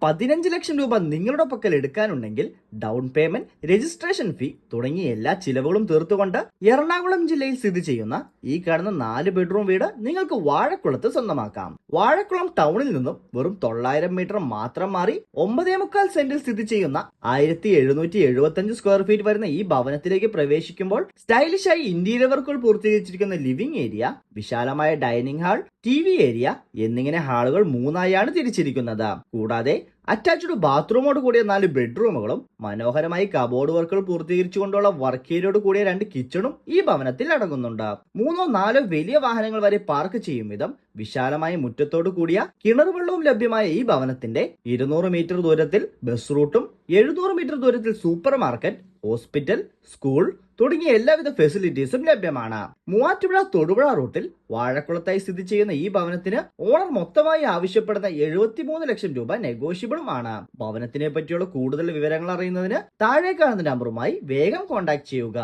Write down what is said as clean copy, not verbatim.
15 ലക്ഷം രൂപ നിങ്ങളുടെ പക്കൽ എടുക്കാനുണ്ടെങ്കിൽ ഡൗൺ പേയ്മെന്റ്, രജിസ്ട്രേഷൻ ഫീ തുടങ്ങിയ എല്ലാ ചിലവുകളും തീർത്തുകൊണ്ട് എറണാകുളം ജില്ലയിൽ സ്ഥിതി ചെയ്യുന്ന ഈ കാണുന്ന 4 ബെഡ്റൂം വീട് നിങ്ങൾക്ക് വാഴക്കുളത്ത് സ്വന്തമാക്കാം. വാഴക്കുളം ടൗണിൽ നിന്നും വെറും 900 മീറ്റർ മാത്രം മാറി 9.25 സെന്റിൽ സ്ഥിതി ചെയ്യുന്ന 1775 സ്ക്വയർ ഫീറ്റ് വരുന്ന ഈ ഭവനത്തിലേക്ക് പ്രവേശിക്കുമ്പോൾ സ്റ്റൈലിഷായി ഇന്റീരിയർ വർക്കുകൾ പൂർത്തീകരിച്ചിരിക്കുന്ന ലിവിംഗ് ഏരിയ, വിശാലമായ ഡൈനിങ് ഹാൾ, TV ഏരിയ എന്നിങ്ങനെ ഹാളുകൾ 3ആയാണ് തിരിച്ചിരിക്കുന്നത്. കൂടാതെ അറ്റാച്ച്ഡ് ബാത്റൂമോട് കൂടിയ 4 ബെഡ്റൂമുകളും മനോഹരമായി കബോർഡ് വർക്കുകൾ പൂർത്തീകരിച്ചുകൊണ്ടുള്ള വർക്ക് ഏരിയയോട് കൂടിയ 2 കിച്ചണും ഈ ഭവനത്തിൽ അടങ്ങുന്നുണ്ട്. 3-4 വലിയ വാഹനങ്ങൾ വരെ പാർക്ക് ചെയ്യും വിധം വിശാലമായ മുറ്റത്തോട് കൂടിയ കിണർ വെള്ളവും ലഭ്യമായ ഈ ഭവനത്തിന്റെ 200 മീറ്റർ ദൂരത്തിൽ ബസ് റൂട്ടും 700 മീറ്റർ ദൂരത്തിൽ സൂപ്പർ മാർക്കറ്റ്, ഹോസ്പിറ്റൽ, സ്കൂൾ തുടങ്ങിയ എല്ലാവിധ ഫെസിലിറ്റീസും ലഭ്യമാണ്. മൂവാറ്റുപുഴ തൊടുപുഴ റൂട്ടിൽ വാഴക്കുളത്തായി സ്ഥിതി ചെയ്യുന്ന ഈ ഭവനത്തിന് ഓണർ മൊത്തമായി ആവശ്യപ്പെടുന്ന 73 ലക്ഷം രൂപ നെഗോഷ്യബിളും ആണ്. ഭവനത്തിനെ പറ്റിയുള്ള കൂടുതൽ വിവരങ്ങൾ അറിയുന്നതിന് താഴെ കാണുന്ന നമ്പറുമായി വേഗം കോൺടാക്ട് ചെയ്യുക.